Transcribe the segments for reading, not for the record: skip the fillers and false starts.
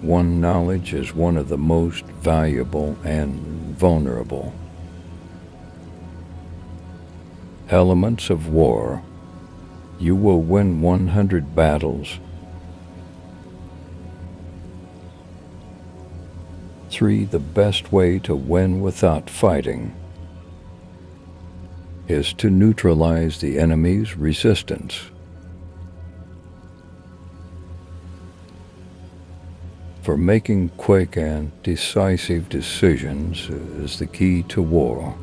one knowledge is one of the most valuable and vulnerable. Elements of war. You will win 100 battles. 3. The best way to win without fighting is to neutralize the enemy's resistance. For making quick and decisive decisions is the key to war.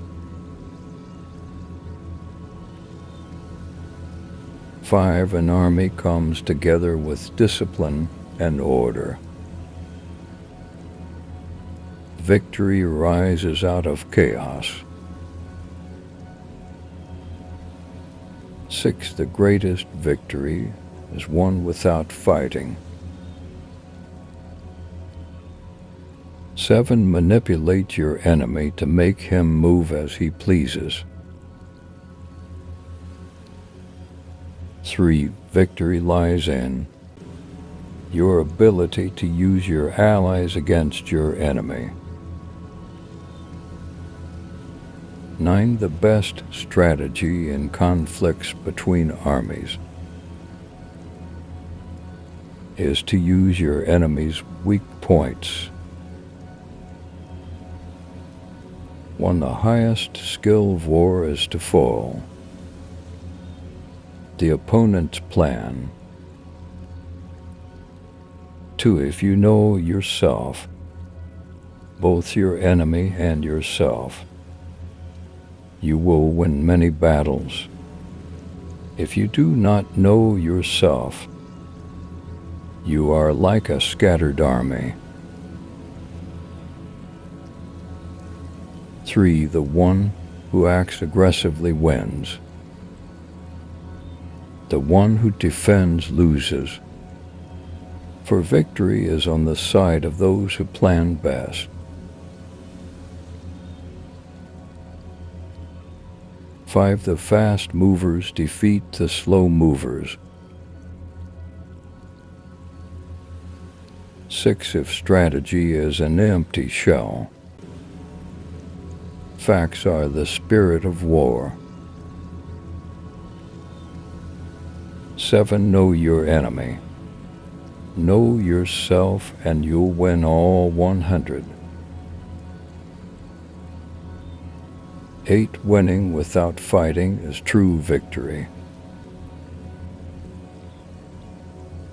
5. An army comes together with discipline and order. Victory rises out of chaos. 6. The greatest victory is one without fighting. 7. Manipulate your enemy to make him move as he pleases. 3. Victory lies in your ability to use your allies against your enemy. 9. The best strategy in conflicts between armies is to use your enemy's weak points. 1. The highest skill of war is to foil the opponent's plan. 2. If you know yourself, both your enemy and yourself, you will win many battles. If you do not know yourself, you are like a scattered army. 3. The one who acts aggressively wins. The one who defends loses, for victory is on the side of those who plan best. 5. The fast movers defeat the slow movers. 6. If strategy is an empty shell, facts are the spirit of war. 7. Know your enemy. Know yourself and you'll win all 100. 8. Winning without fighting is true victory.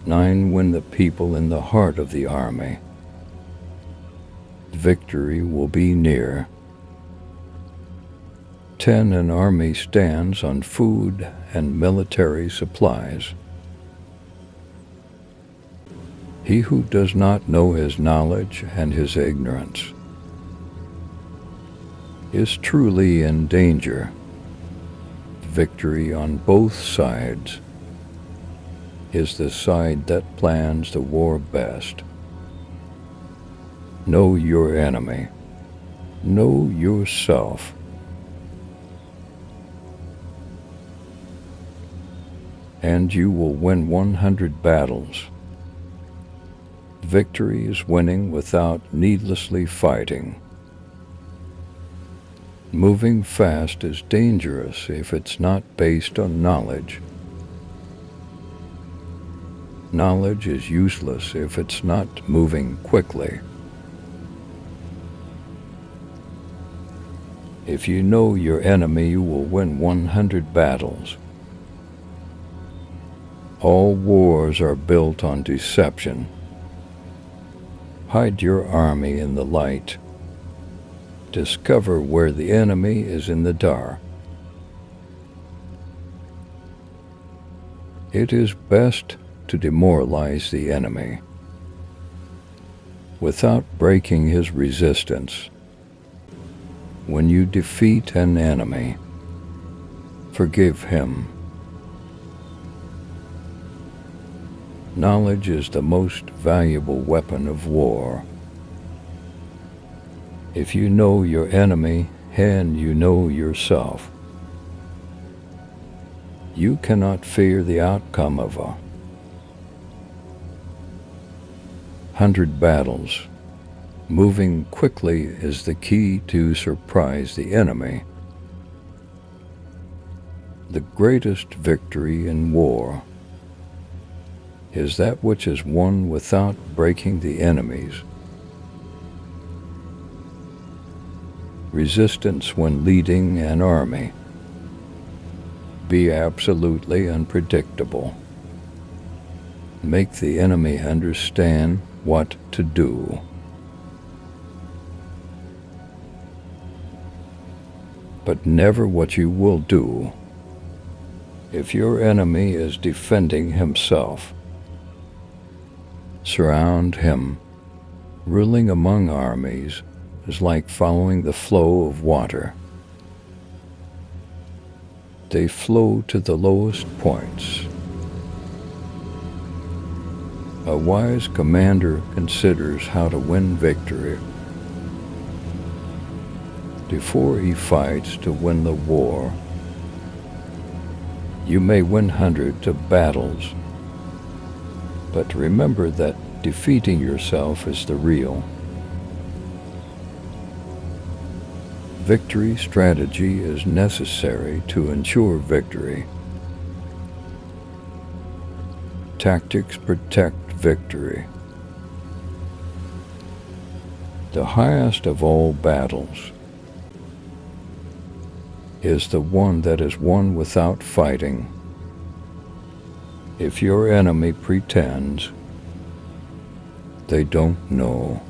9. Win the people in the heart of the army. Victory will be near. 10. An army stands on food and military supplies. He who does not know his knowledge and his ignorance is truly in danger. Victory on both sides is the side that plans the war best. Know your enemy. Know yourself. And you will win 100 battles. Victory is winning without needlessly fighting. Moving fast is dangerous if it's not based on knowledge. Knowledge is useless if it's not moving quickly. If you know your enemy, you will win 100 battles. All wars are built on deception. Hide your army in the light. Discover where the enemy is in the dark. It is best to demoralize the enemy without breaking his resistance. When you defeat an enemy, forgive him. Knowledge is the most valuable weapon of war. If you know your enemy and you know yourself, you cannot fear the outcome of a 100 battles. Moving quickly is the key to surprise the enemy. The greatest victory in war is that which is won without breaking the enemy's resistance when leading an army. Be absolutely unpredictable. Make the enemy understand what to do. But never what you will do. If your enemy is defending himself, surround him. Ruling among armies is like following the flow of water. They flow to the lowest points. A wise commander considers how to win victory before he fights to win the war. You may win hundreds of battles, but remember that defeating yourself is the real victory. Strategy is necessary to ensure victory. Tactics protect victory. The highest of all battles is the one that is won without fighting. If your enemy pretends, they don't know.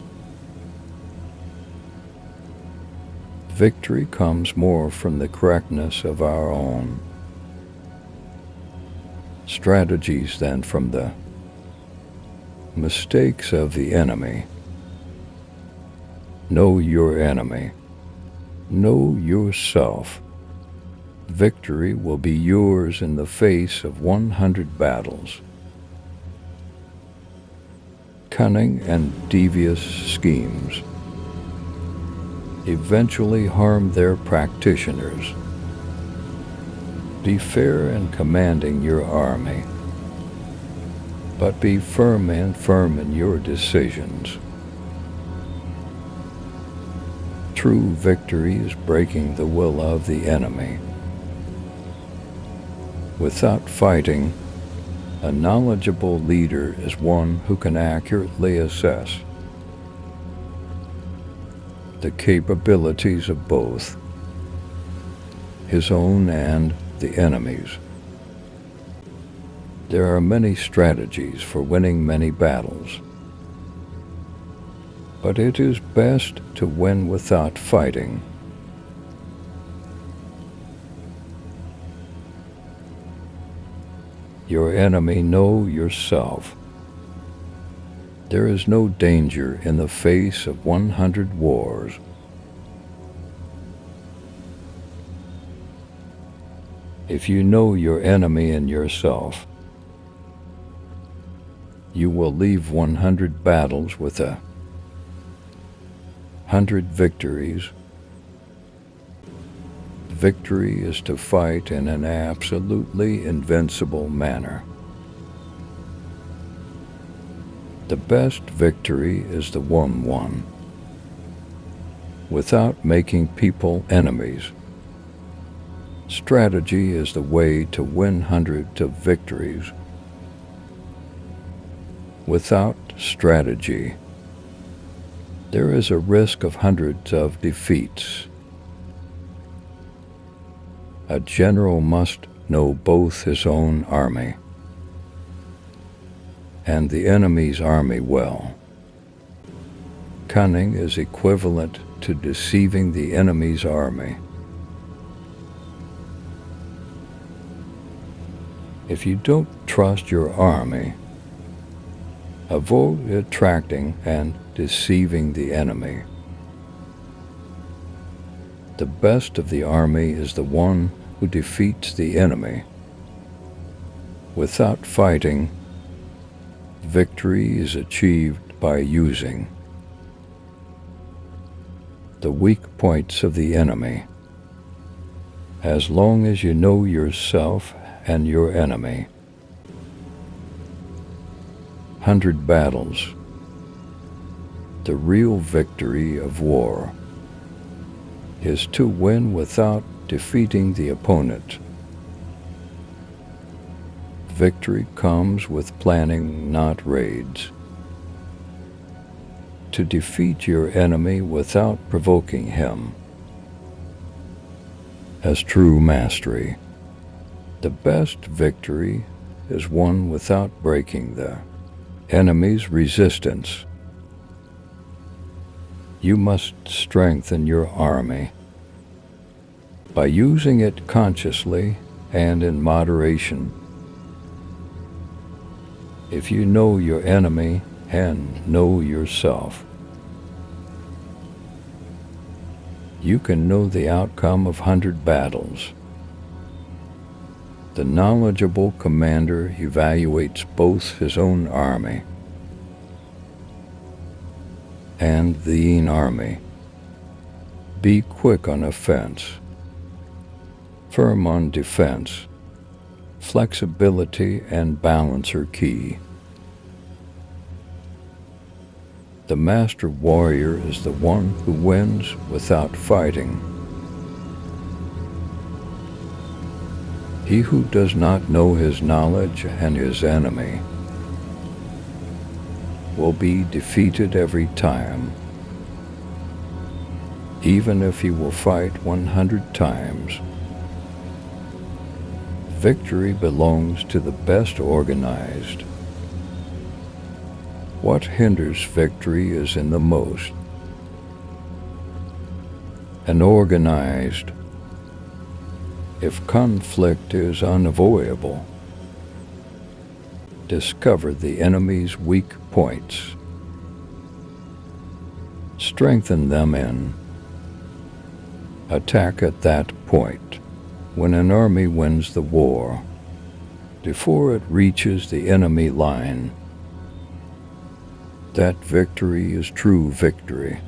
Victory comes more from the correctness of our own strategies than from the mistakes of the enemy. Know your enemy. Know yourself. Victory will be yours in the face of 100 battles. Cunning and devious schemes eventually harm their practitioners. Be fair in commanding your army, but be firm in your decisions. True victory is breaking the will of the enemy. Without fighting, a knowledgeable leader is one who can accurately assess the capabilities of both his own and the enemy's. There are many strategies for winning many battles, but it is best to win without fighting. Your enemy, know yourself. There is no danger in the face of 100 wars. If you know your enemy and yourself, you will leave 100 battles with 100 victories. Victory is to fight in an absolutely invincible manner. The best victory is the one won without making people enemies. Strategy is the way to win hundreds of victories. Without strategy, there is a risk of hundreds of defeats. A general must know both his own army and the enemy's army well. Cunning is equivalent to deceiving the enemy's army. If you don't trust your army, avoid attracting and deceiving the enemy. The best of the army is the one who defeats the enemy. Without fighting, victory is achieved by using the weak points of the enemy. As long as you know yourself and your enemy, 100 battles The real victory of war is to win without defeating the opponent. Victory comes with planning, not raids. To defeat your enemy without provoking him. As true mastery, the best victory is won without breaking the enemy's resistance. You must strengthen your army by using it consciously and in moderation. If you know your enemy and know yourself, you can know the outcome of 100 battles. The knowledgeable commander evaluates both his own army and the army. Be quick on offense, firm on defense. Flexibility and balance are key. The master warrior is the one who wins without fighting. He who does not know his knowledge and his enemy will be defeated every time, even if he will fight 100 times. Victory belongs to the best organized. What hinders victory is in the most. And organized. If conflict is unavoidable, discover the enemy's weak points. Strengthen them in. Attack at that point. When an army wins the war, before it reaches the enemy line, that victory is true victory.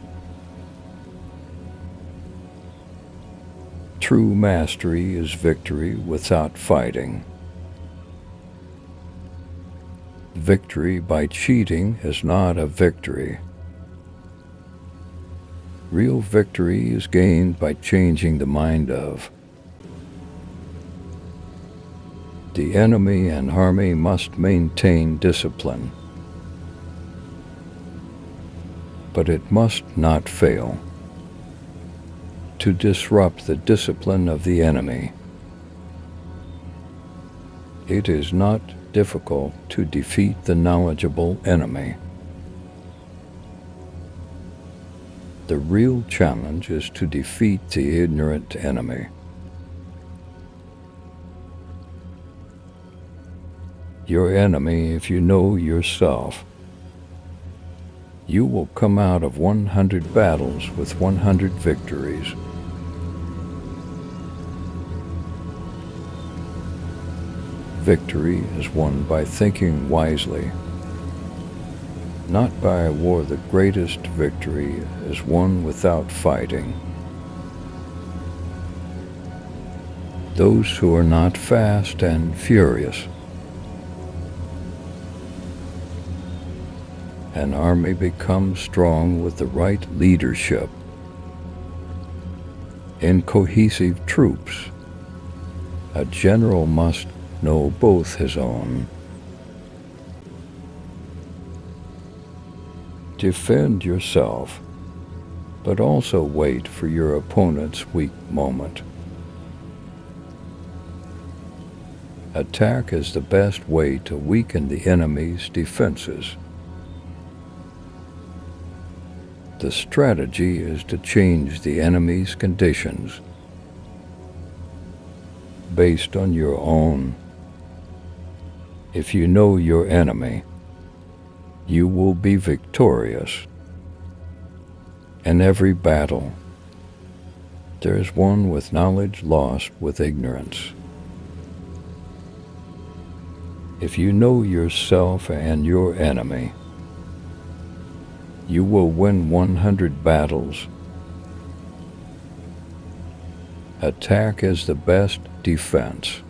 True mastery is victory without fighting. Victory by cheating is not a victory. Real victory is gained by changing the mind of. The enemy and army must maintain discipline, but it must not fail to disrupt the discipline of the enemy. It is not difficult to defeat the knowledgeable enemy. The real challenge is to defeat the ignorant enemy. Your enemy, if you know yourself, you will come out of 100 battles with 100 victories. Victory is won by thinking wisely, not by a war. The greatest victory is won without fighting. Those who are not fast and furious. An army becomes strong with the right leadership. In cohesive troops, a general must know both his own. Defend yourself, but also wait for your opponent's weak moment. Attack is the best way to weaken the enemy's defenses. The strategy is to change the enemy's conditions based on your own. If you know your enemy, you will be victorious. In every battle, there is one with knowledge lost with ignorance. If you know yourself and your enemy, you will win 100 battles. Attack is the best defense.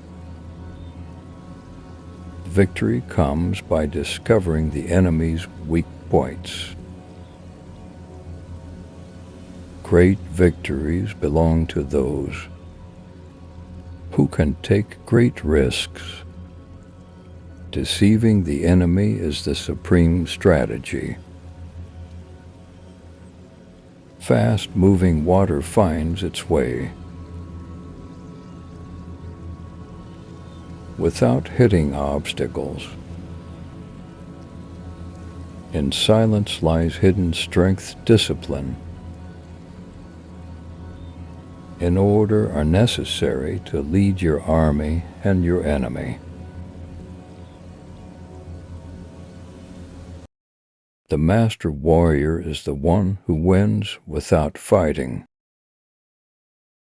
Victory comes by discovering the enemy's weak points. Great victories belong to those who can take great risks. Deceiving the enemy is the supreme strategy. Fast-moving water finds its way. Without hitting obstacles. In silence lies hidden strength, discipline. In order are necessary to lead your army and your enemy. The master warrior is the one who wins without fighting.